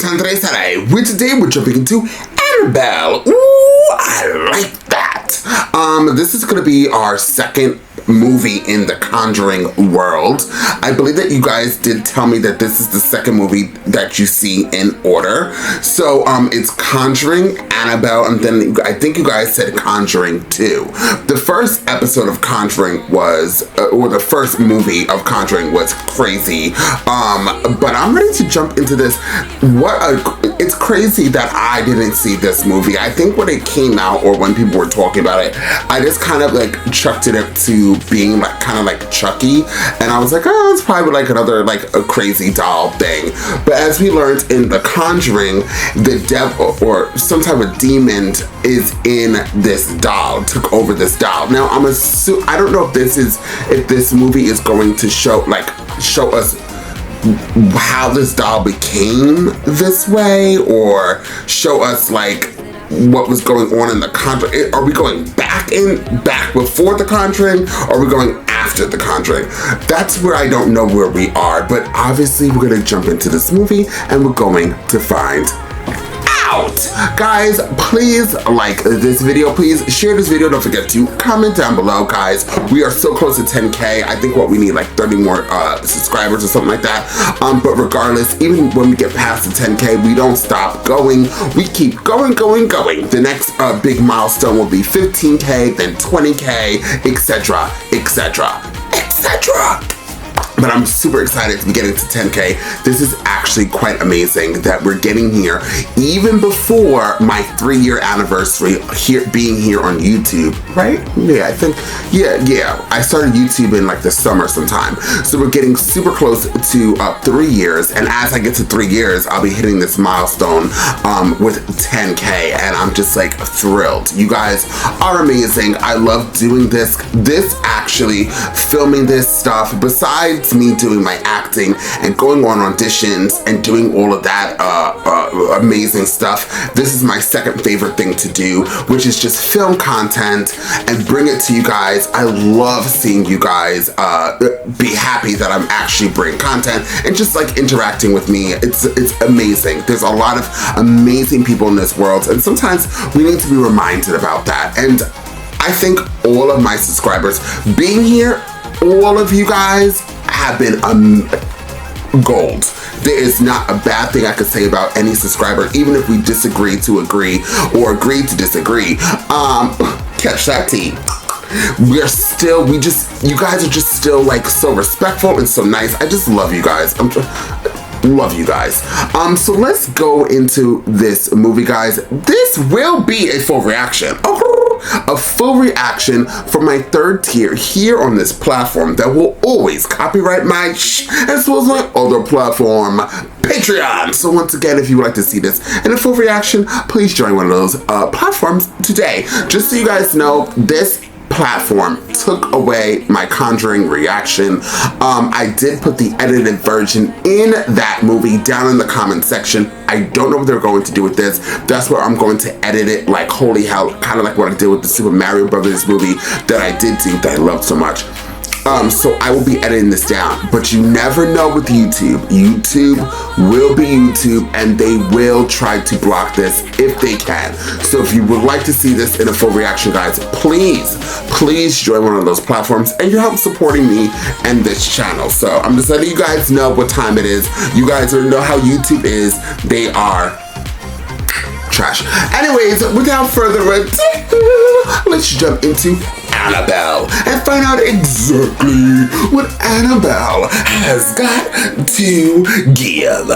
Today, we're jumping into Annabelle. Ooh, I like that. This is gonna be our second movie in the Conjuring world. I believe that you guys did tell me that this is the second movie that you see in order. So it's Conjuring, Annabelle, and then I think you guys said Conjuring 2. The first episode of Conjuring was, or the first movie of Conjuring was crazy. But I'm ready to jump into this. It's crazy that I didn't see this movie. I think when it came out or when people were talking about it, I just kind of like chucked it up to being like kind of like Chucky, and I was like, oh, it's probably like another like a crazy doll thing. But as we learned in The Conjuring, the devil or some type of demon is in this doll, took over this doll. Now I don't know if this movie is going to show us how this doll became this way, or show us like what was going on in The Conjuring. Are we going back before The Conjuring, or are we going after The Conjuring? That's where I don't know where we are, but obviously we're gonna jump into this movie and we're going to find out. Guys, please like this video, please share this video, don't forget to comment down below. Guys, we are so close to 10K. I think we need like 30 more subscribers or something like that. But regardless, even when we get past the 10K, we don't stop going. We keep going. The next big milestone will be 15K, then 20K, etc. But I'm super excited to be getting to 10K. This is actually quite amazing that we're getting here even before my 3-year anniversary being here on YouTube, right? Yeah, I think, yeah. I started YouTube in like the summer sometime. So we're getting super close to 3 years. And as I get to 3 years, I'll be hitting this milestone with 10K. And I'm just like thrilled. You guys are amazing. I love doing this. Filming this stuff, besides me doing my acting and going on auditions and doing all of that amazing stuff, this is my second favorite thing to do, which is just film content and bring it to you guys. I love seeing you guys be happy that I'm actually bringing content and just like interacting with me. It's amazing. There's a lot of amazing people in this world, and sometimes we need to be reminded about that. And I think all of my subscribers being here, all of you guys have been gold. There is not a bad thing I could say about any subscriber, even if we disagree to agree or agree to disagree. Catch that tea. You guys are just still like so respectful and so nice. I just love you guys. Love you guys. So let's go into this movie, guys. This will be a full reaction. A full reaction for my third tier here on this platform that will always copyright my as well as my other platform, Patreon. So once again, if you would like to see this in a full reaction, please join one of those platforms today. Just so you guys know, this platform took away my Conjuring reaction. I did put the edited version in that movie down in the comment section. I don't know what they're going to do with this. That's where I'm going to edit it like holy hell, kind of like what I did with the Super Mario Brothers movie that I did do that I loved so much. So I will be editing this down, but you never know with YouTube. YouTube will be YouTube, and they will try to block this if they can. So if you would like to see this in a full reaction, guys, please join one of those platforms, and you help supporting me and this channel. So I'm just letting you guys know what time it is. You guys already know how YouTube is. They are trash. Anyways, without further ado, let's jump into Annabelle and find out exactly what Annabelle has got to give.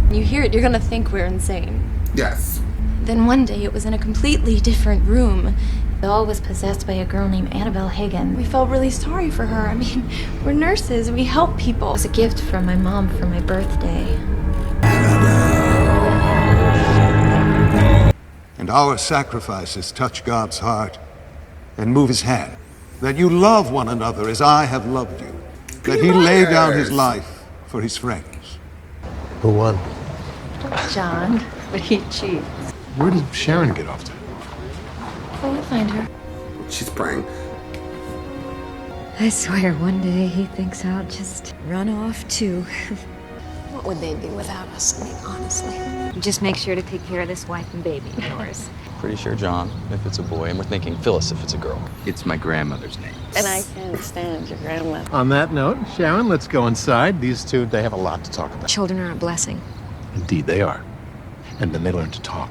When you hear it, you're gonna think we're insane. Yes. Then one day it was in a completely different room. The doll was possessed by a girl named Annabelle Hagen. We felt really sorry for her. I mean, we're nurses, we help people. It was a gift from my mom for my birthday. And our sacrifices touch God's heart and move his hand. That you love one another as I have loved you. That he laid down his life for his friends. Who won? John, but he cheats. Where did Sharon get off to? Oh, we'll find her. She's praying. I swear one day he thinks I'll just run off too. What would they do without us? I mean, honestly. Just make sure to take care of this wife and baby of yours. Pretty sure John, if it's a boy, and we're thinking Phyllis if it's a girl. It's my grandmother's name. And I can't stand your grandma. On that note, Sharon, let's go inside. These two, they have a lot to talk about. Children are a blessing. Indeed, they are. And then they learn to talk.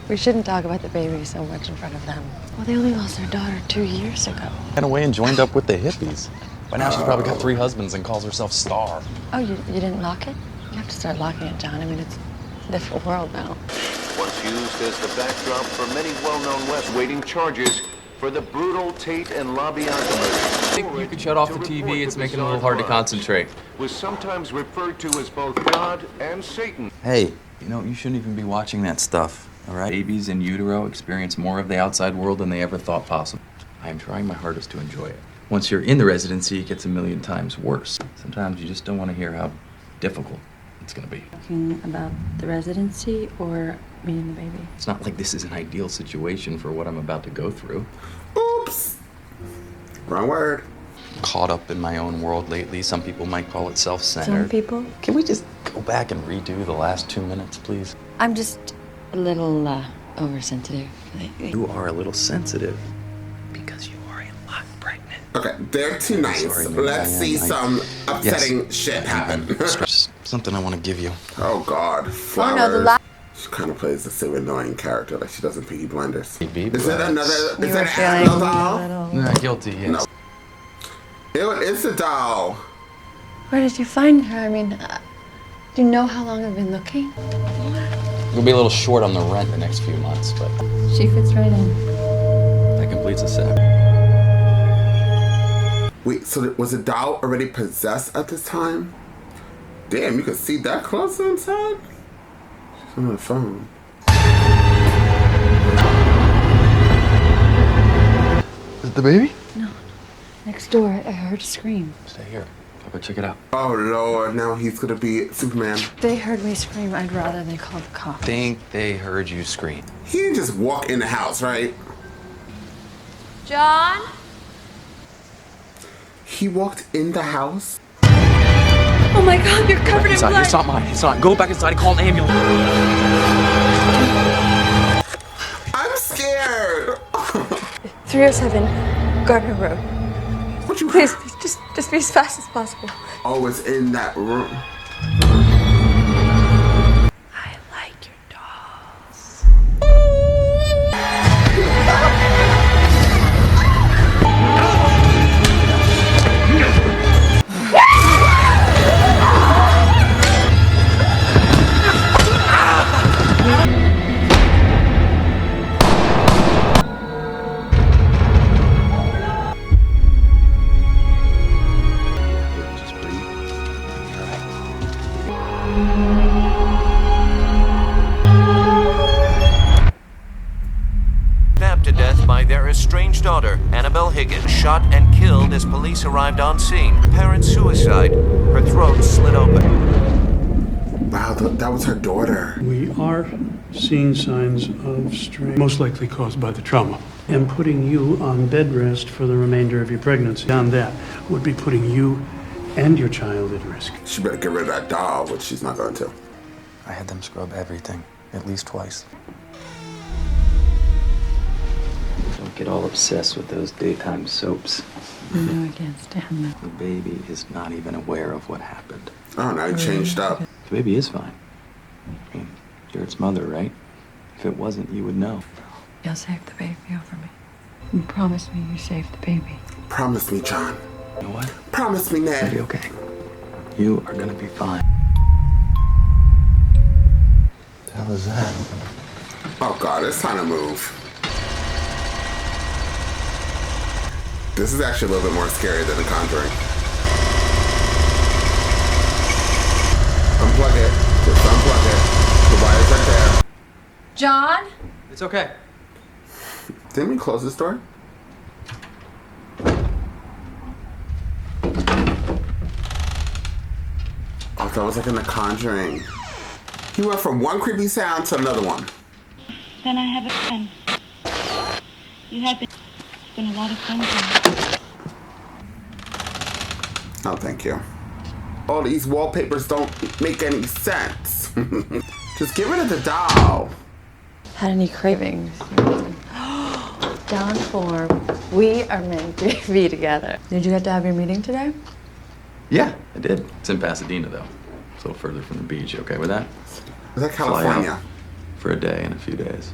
We shouldn't talk about the baby so much in front of them. Well, they only lost their daughter 2 years ago. Ran away and joined up with the hippies. By now she's probably got 3 husbands and calls herself Star. Oh, you didn't lock it? You have to start locking it, John. I mean, it's a different world now. Once used as the backdrop for many well-known West waiting charges for the brutal Tate and LaBianca murders. I think you could shut off the TV, it's making it a little hard to concentrate. Was sometimes referred to as both God and Satan. Hey, you know, you shouldn't even be watching that stuff, all right? Babies in utero experience more of the outside world than they ever thought possible. I am trying my hardest to enjoy it. Once you're in the residency, it gets a million times worse. Sometimes you just don't want to hear how difficult it's gonna be. Talking about the residency or me and the baby? It's not like this is an ideal situation for what I'm about to go through. Oops. Wrong word. Caught up in my own world lately. Some people might call it self-centered. Some people? Can we just go back and redo the last 2 minutes, please? I'm just a little oversensitive lately. You are a little sensitive because you are a lot pregnant. Okay, they're too nice. Sorry, maybe Let's I am. see some upsetting Yes. shit happen. Just something I want to give you. Oh God, flowers. Oh, no, the She kind of plays the same annoying character, like she does in Peaky Blinders. Baby Is that another? You Is were that feeling Annabelle doll? a little... Guilty, yes. No. It's a doll. Where did you find her? I mean, do you know how long I've been looking? We'll be a little short on the rent the next few months, but She fits right in. that completes the set. Wait, so was the doll already possessed at this time? Damn, you could see that close inside? She's on the phone. Is it the baby? No. Next door, I heard a scream. Stay here. I'll go check it out. Oh Lord, now he's gonna be Superman. They heard me scream. I'd rather they called the cops. Think they heard you scream. He didn't just walk in the house, right? John? He walked in the house? Oh my God, you're covered in Inside. blood. It's not mine. It's not. Go back inside and call an ambulance. I'm scared. 307 Gardner Road. What you? Please, just be as fast as possible. Oh, it's in that room. I like your dolls. Just breathe. All right. Stabbed to death by their estranged daughter, Annabelle Higgins, shot and killed as police arrived on scene. Parent suicide. Her throat slit open. Wow, that was her daughter. We are seeing signs of strain, most likely caused by the trauma, and putting you on bed rest for the remainder of your pregnancy. Beyond that would be putting you and your child at risk. She better get rid of that doll, which she's not going to. I had them scrub everything, at least twice. Don't get all obsessed with those daytime soaps. No, I can't stand that. The baby is not even aware of what happened. Oh, now he changed up. The baby is fine. I mean, you're its mother, right? If it wasn't, you would know. You'll save the baby over me. You promise me you save the baby. Promise me, John. You know what? Promise me, You'll be Ned. okay. You are gonna be fine. The hell is that? Oh God, it's time to move. This is actually a little bit more scary than The Conjuring. Unplug it. Just unplug it. The wire's right there. John? It's okay. Didn't we close this door? Oh, that was like in The Conjuring. He went from one creepy sound to another one. Then I have a friend. You have been a lot of fun to me. Oh, thank you. All these wallpapers don't make any sense. Just get rid of the doll. Had any cravings? Down form. We are meant to be together. Did you get to have your meeting today? Yeah, I did. It's in Pasadena, though. It's a little further from the beach. You okay with that? Is that Fly California? out for a day and a few days.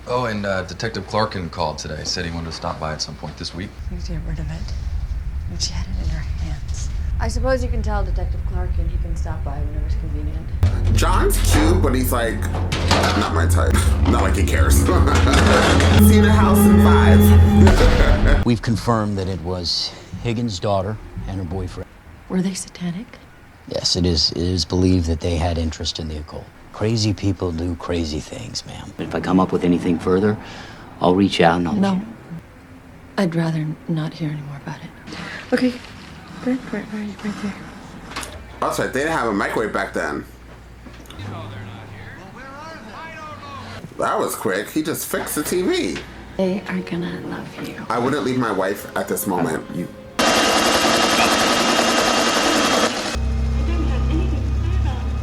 Oh, and Detective Clarkin called today. Said he wanted to stop by at some point this week. Please get rid of it. And she had it in her hands. I suppose you can tell Detective Clarkin he can stop by whenever it's convenient. John's cute, but he's like, not my type. Not like he cares. See you in the house in 5. We've confirmed that it was Higgins' daughter and her boyfriend. Were they satanic? Yes, it is believed that they had interest in the occult. Crazy people do crazy things, ma'am. If I come up with anything further, I'll reach out and I'll... No. I'd rather not hear any more about it. Okay. Right there. That's right, they didn't have a microwave back then. That was quick. He just fixed the TV. They are gonna love you. I wouldn't leave my wife at this moment. I don't have anything to say about it.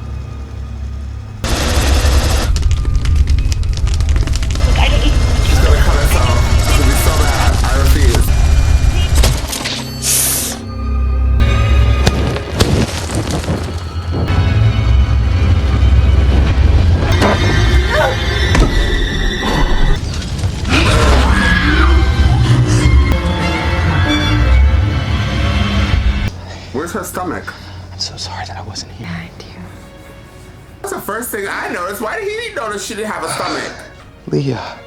Look, I don't even... She's gonna cut us off. It's gonna be so bad. I refuse. Where's her stomach? I'm so sorry that I wasn't here. Behind you. That's the first thing I noticed. Why did he notice she didn't have a stomach? Leah.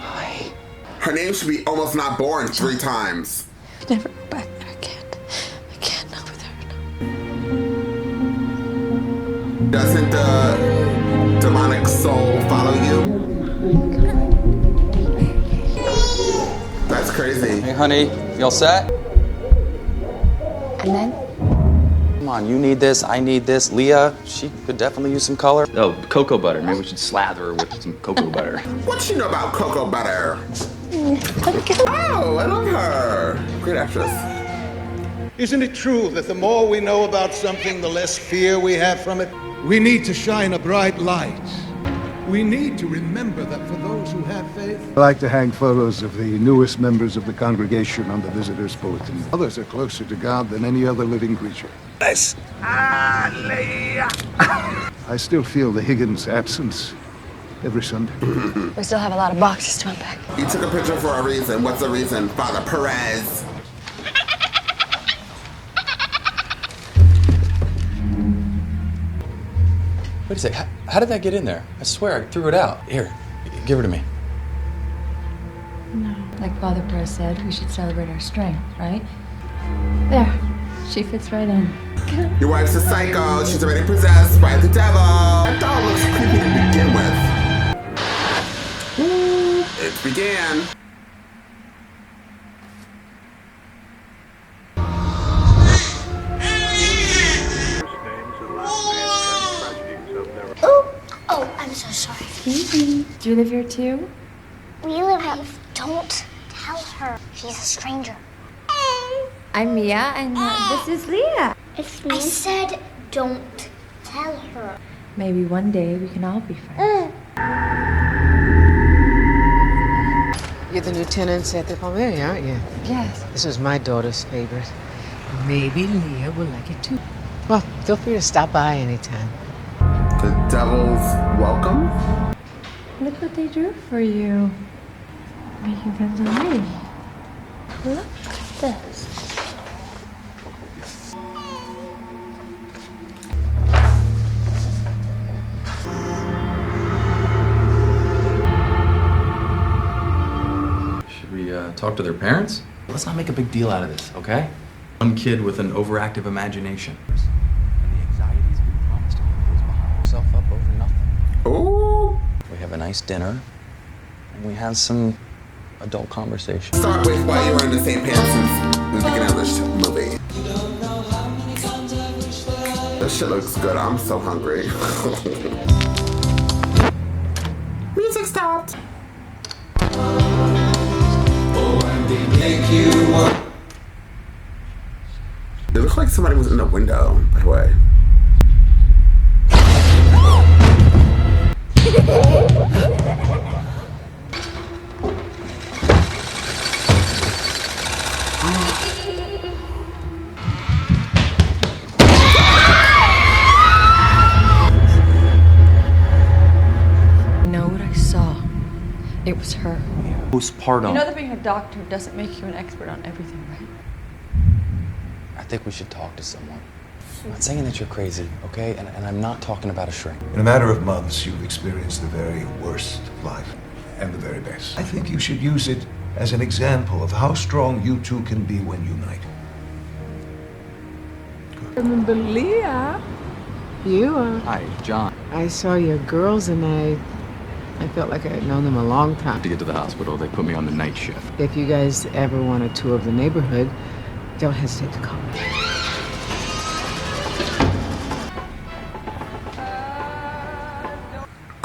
Hi. Her name should be almost not born 3 times. Never go back there. I can't not with her. No. Doesn't the demonic soul follow you? That's crazy. Hey, honey, you all set? And then? Come on, you need this, I need this. Leah, she could definitely use some color. Oh, cocoa butter. Maybe we should slather her with some cocoa butter. What you know about cocoa butter? Oh, I love her. Great actress. Isn't it true that the more we know about something, the less fear we have from it? We need to shine a bright light. We need to remember that for those who have faith. I like to hang photos of the newest members of the congregation on the visitors' bulletin. Others are closer to God than any other living creature. Nice. I still feel the Higgins absence every Sunday. We still have a lot of boxes to unpack. You took a picture for a reason. What's the reason, Father Perez? Wait a sec, how did that get in there? I swear I threw it out. Here, give her to me. No. Like Father Perez said, we should celebrate our strength, right? There. She fits right in. Your wife's a psycho. She's already possessed by the devil. That doll looks creepy to begin with. It began. Oh, I'm so sorry. Easy. Do you live here too? We live here. Don't tell her. She's a stranger. I'm Mia, and this is Leah. It's me. I said don't tell her. Maybe one day we can all be friends. You're the new tenants at the Palmieri, aren't you? Yes. This is my daughter's favorite. Maybe Leah will like it too. Well, feel free to stop by anytime. The devil's welcome? Look what they drew for you. Making friends already. Look at this. Should we talk to their parents? Let's not make a big deal out of this, okay? One kid with an overactive imagination. And the anxieties, we promised him he goes behind himself up over nothing. Ooh. We have a nice dinner, and we have some adult conversation. Start with why you were in the same pants since the beginning of this movie. This shit looks good. I'm so hungry. Music stopped. It looked like somebody was in the window, by the way. You know what I saw? It was her. Postpartum. You know that being a doctor doesn't make you an expert on everything, right? I think we should talk to someone. I'm not saying that you're crazy, okay? And I'm not talking about a shrink. In a matter of months, you've experienced the very worst of life and the very best. I think you should use it as an example of how strong you two can be when unite. Remember Leah? You are. Hi, John. I saw your girls and I felt like I had known them a long time. To get to the hospital, they put me on the night shift. If you guys ever want a tour of the neighborhood, don't hesitate to call me.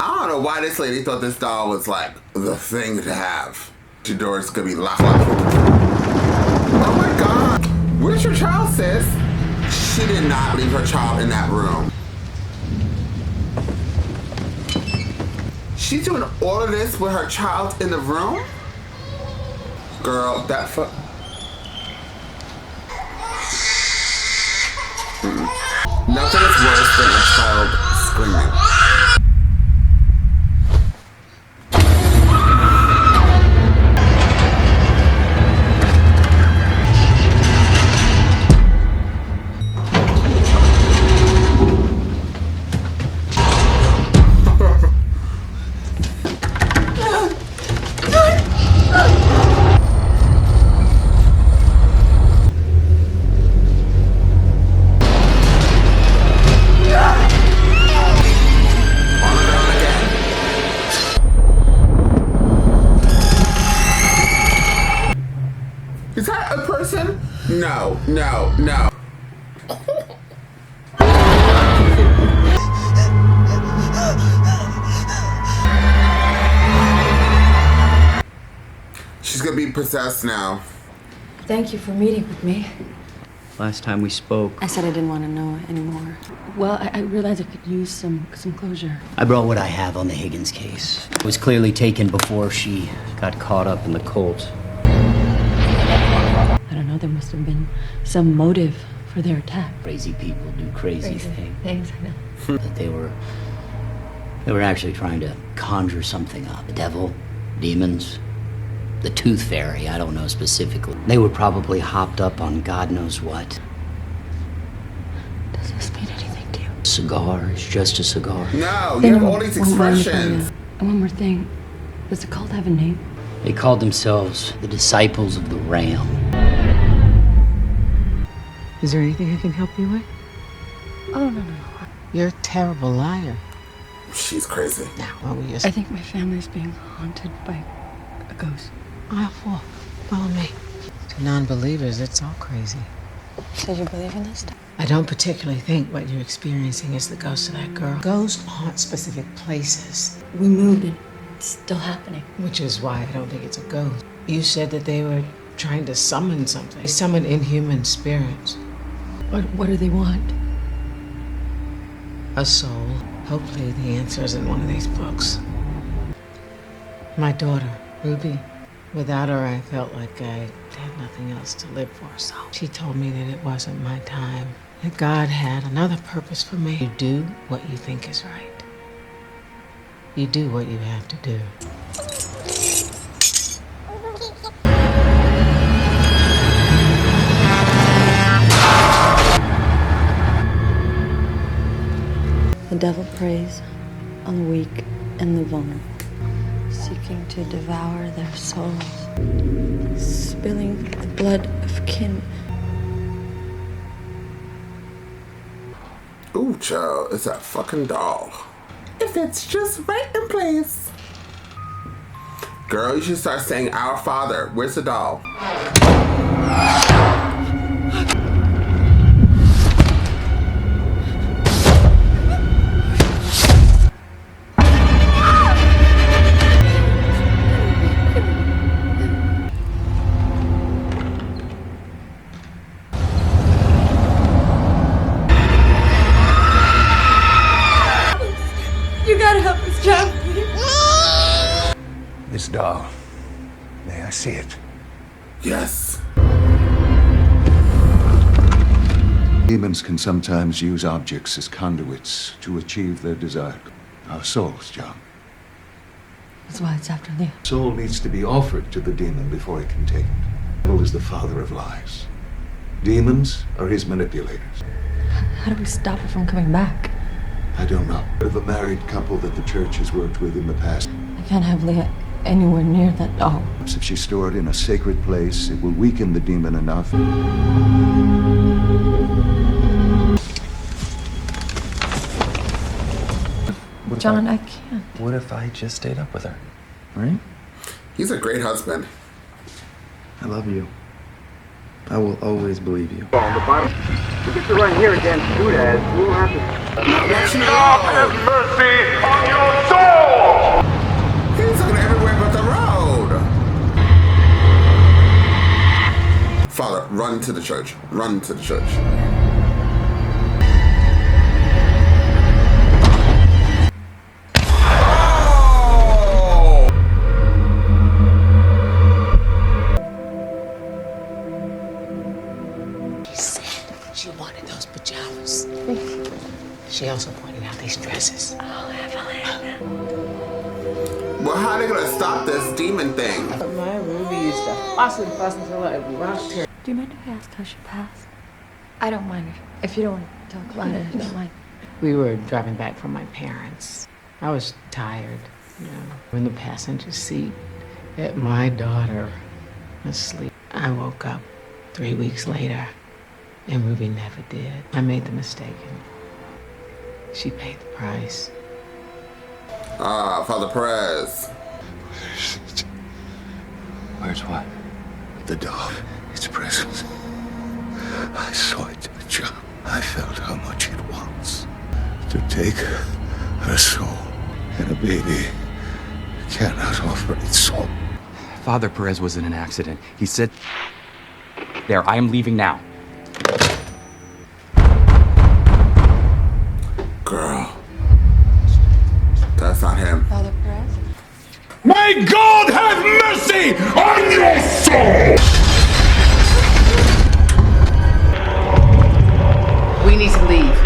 I don't know why this lady thought this doll was like the thing to have. Your door's gonna be locked. Oh my god! Where's your child, sis? She did not leave her child in that room. She's doing all of this with her child in the room? Girl, that fuck. Nothing is worse than a child screaming. Is that a person? No, no, no. She's gonna be possessed now. Thank you for meeting with me. Last time we spoke, I said I didn't want to know anymore. Well, I realized I could use some closure. I brought what I have on the Higgins case. It was clearly taken before she got caught up in the cult. I don't know, there must have been some motive for their attack. Crazy people do crazy things. Things, I know. But they were actually trying to conjure something up. The devil, demons, the tooth fairy, I don't know specifically. They were probably hopped up on God knows what. Does this mean anything to you? Cigar is just a cigar. No, you have all these expressions. One more thing. Does the cult have a name? They called themselves the Disciples of the Ram. Is there anything I can help you with? Oh, no. You're a terrible liar. She's crazy. Now, what were you I think my family's being haunted by a ghost. Follow me. To non-believers, it's all crazy. So you believe in this stuff? I don't particularly think what you're experiencing is the ghost of that girl. Ghosts haunt specific places, We moved and it's still happening. which is why I don't think it's a ghost. You said that they were trying to summon something. They summon inhuman spirits. What do they want? A soul. Hopefully the answer is in one of these books. My daughter, Ruby. Without her, I felt like I had nothing else to live for, so she told me that it wasn't my time, that God had another purpose for me. You do what you think is right. You do what you have to do. The devil preys on the weak and the vulnerable, seeking to devour their souls, spilling the blood of kin. Ooh, child, it's that fucking doll. If it's just right in place. Girl, you should start saying Our Father. Where's the doll? see it. Yes. Demons can sometimes use objects as conduits to achieve their desire. Our souls, John. That's why it's after Leah. Soul needs to be offered to the demon before he can take it. The devil is the father of lies. Demons are his manipulators. How do we stop it from coming back? I don't know. Of a married couple that the church has worked with in the past. I can't have Leah anywhere near that doll. If she's stored in a sacred place, it will weaken the demon enough. John, I can't. What if I just stayed up with her? Right? He's a great husband. I love you. I will always believe you. On the Bible, we get to run here against Judas. We will have to. God have mercy on your soul! He's looking everywhere but the road. Father, run to the church. Run to the church. She wanted those pajamas. She also pointed out these dresses. Oh, Evelyn. Well, how are they gonna stop this demon thing? My Ruby used to fuss until I rocked her. Do you mind if I ask how she passed? I don't mind. If you don't want to talk about it, I don't mind. We were driving back from my parents. I was tired, in the passenger seat at my daughter asleep. I woke up 3 weeks later. And Ruby never did. I made the mistake, and she paid the price. Ah, Father Perez. Where's what? The doll. Its presence. I saw it, John. I felt how much it wants to take her soul. And a baby cannot offer its soul. Father Perez was in an accident. He said, "There, I am leaving now." Girl. That's not him. Father Perez? May God have mercy on your soul! We need to leave.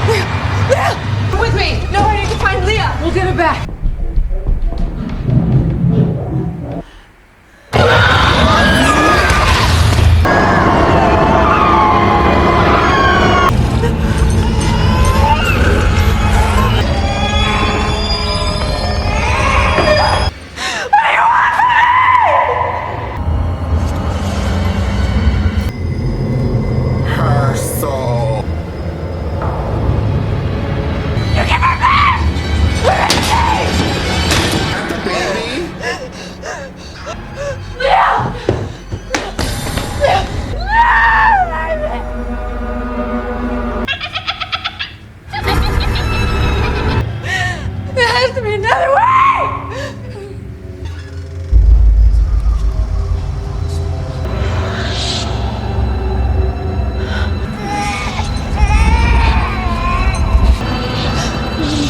Leah! Come with me! No, I need to find Leah! We'll get her back. Her soul. You give her back! Where is she? And the baby? Leah! Leah! There has to be another way!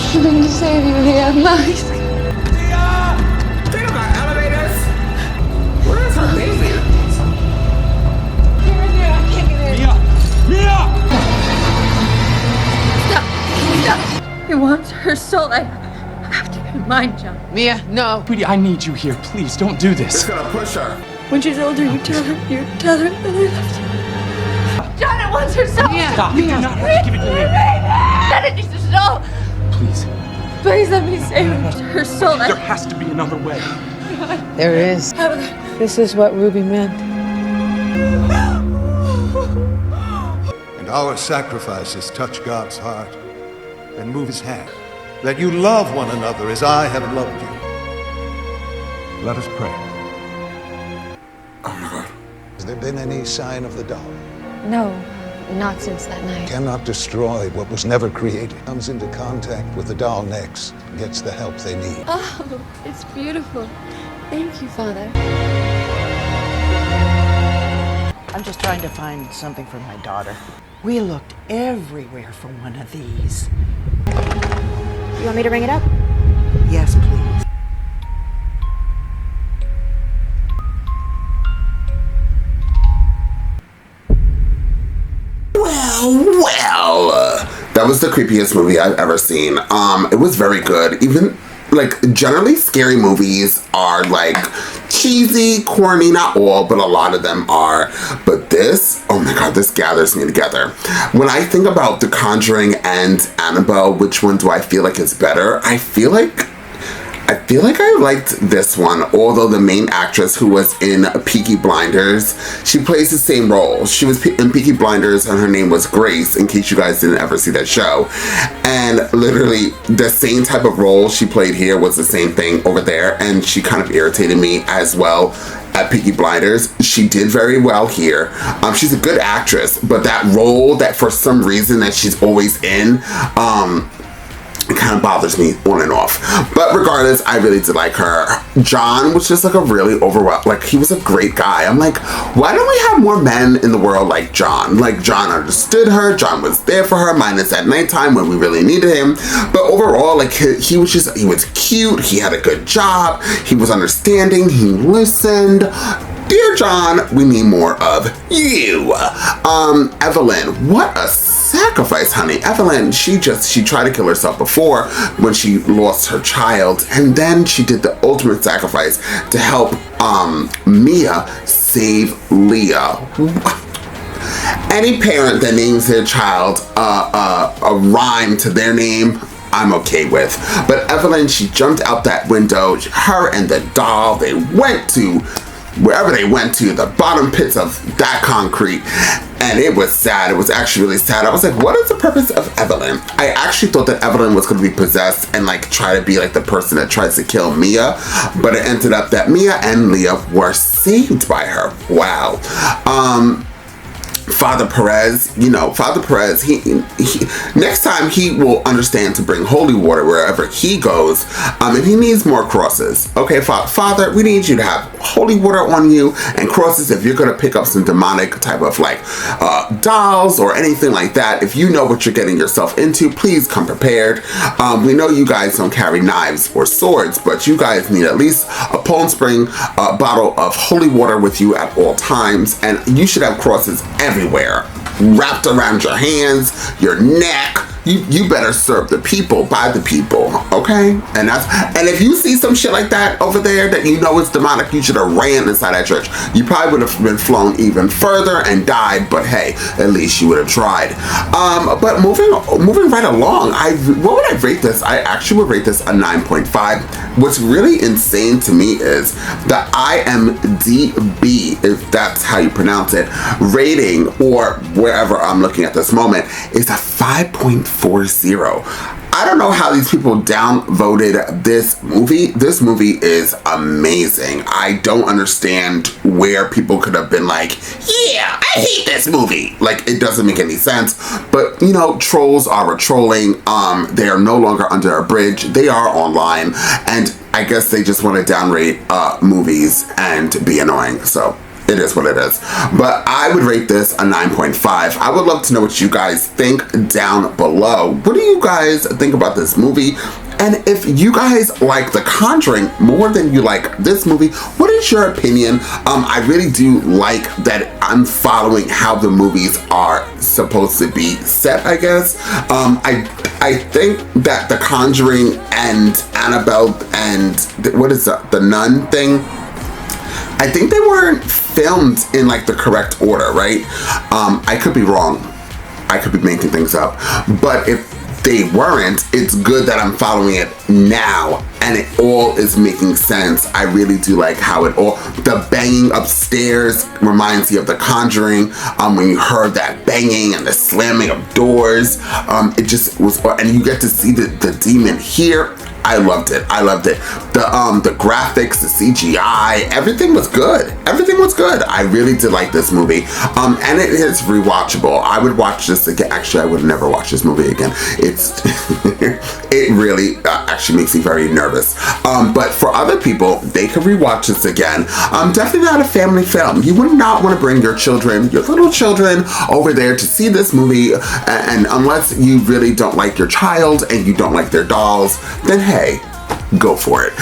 Something to save you here, Max. They don't got elevators. Where's her baby? You're in there, I can't get in. Stop! Stop! He wants her soul. I have to get mine, John. Mia, no. Sweetie, I need you here. Please, don't do It's this. gonna push her. When she's older, you tell her that I love you. John, it wants her soul! Stop. You do not have to give it to me. That it needs her soul! Please. Please let me save her soul. There has to be another way. There is. This is what Ruby meant. And our sacrifices touch God's heart and move his hand. That you love one another as I have loved you. Let us pray. Oh my God. Has there been any sign of the doll? No, not since that night. Cannot destroy what was never created. Comes into contact with the doll next, gets the help they need. Oh, it's beautiful. Thank you, Father. I'm just trying to find something for my daughter. We looked everywhere for one of these. You want me to ring it up? Yes, please. Well, that was the creepiest movie I've ever seen. It was very good. Even, like, generally scary movies are, like, cheesy, corny, not all, but a lot of them are. But this, oh my god, this gathers me together. When I think about The Conjuring and Annabelle, which one do I feel like is better? I feel like I liked this one, although the main actress who was in Peaky Blinders, she plays the same role. She was in Peaky Blinders and her name was Grace, in case you guys didn't ever see that show. And literally the same type of role she played here was the same thing over there, and she kind of irritated me as well at Peaky Blinders. She did very well here. She's a good actress, but that role that for some reason that she's always in, it kind of bothers me on and off. But regardless, I really did like her. John was just like a really overwhelmed, like he was a great guy. I'm like, why don't we have more men in the world like John? Like John understood her, John was there for her, minus at nighttime when we really needed him. But overall, like he was cute, he had a good job, he was understanding, he listened. Dear John, we need more of you. Evelyn, what a sacrifice, honey. Evelyn, she tried to kill herself before when she lost her child, and then she did the ultimate sacrifice to help Mia save Leah. Any parent that names their child a rhyme to their name, I'm okay with. But Evelyn, she jumped out that window. Her and the doll, they went to wherever they went to, the bottom pits of that concrete, and it was sad. It was actually really sad. I was like, what is the purpose of Evelyn? I actually thought that Evelyn was going to be possessed and like try to be like the person that tries to kill Mia, but it ended up that Mia and Leah were saved by her. Wow. Father Perez, he next time he will understand to bring holy water wherever he goes, and he needs more crosses. Okay, Father, we need you to have holy water on you and crosses if you're gonna pick up some demonic type of like dolls or anything like that. If you know what you're getting yourself into, please come prepared. We know you guys don't carry knives or swords, but you guys need at least a Poland Spring bottle of holy water with you at all times, and you should have crosses everywhere, wrapped around your hands, your neck. You better serve the people by the people, okay? And if you see some shit like that over there that you know is demonic, you should have ran inside that church. You probably would have been flown even further and died, but hey, at least you would have tried. But moving right along, what would I rate this? I actually would rate this a 9.5. What's really insane to me is the IMDb, if that's how you pronounce it, rating, or wherever I'm looking at this moment, is a 5.40. I don't know how these people downvoted this movie. This movie is amazing. I don't understand where people could have been like, yeah, I hate this movie. Like, it doesn't make any sense. But, trolls are trolling. They are no longer under a bridge. They are online. And I guess they just want to downrate movies and be annoying. So it is what it is. But I would rate this a 9.5. I would love to know what you guys think down below. What do you guys think about this movie? And if you guys like The Conjuring more than you like this movie, what is your opinion? I really do like that I'm following how the movies are supposed to be set, I guess. I think that The Conjuring and Annabelle and what is the Nun thing? I think they weren't filmed in like the correct order, right? I could be wrong. I could be making things up. But if they weren't, it's good that I'm following it now and it all is making sense. I really do like how the banging upstairs reminds you of The Conjuring. When you heard that banging and the slamming of doors, it just was, and you get to see the demon here. I loved it. I loved it. The graphics, the CGI, everything was good. Everything was good. I really did like this movie. And it is rewatchable. I would watch this again. Actually, I would never watch this movie again. It's it really actually makes me very nervous. But for other people, they could rewatch this again. Definitely not a family film. You would not want to bring your children, your little children, over there to see this movie. And unless you really don't like your child and you don't like their dolls, then hey, go for it.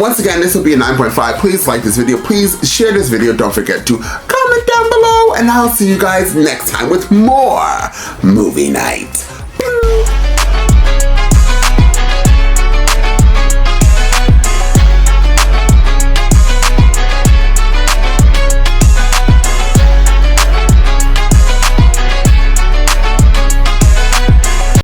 Once again, this will be a 9.5. Please like this video. Please share this video. Don't forget to comment down below. And I'll see you guys next time with more movie night.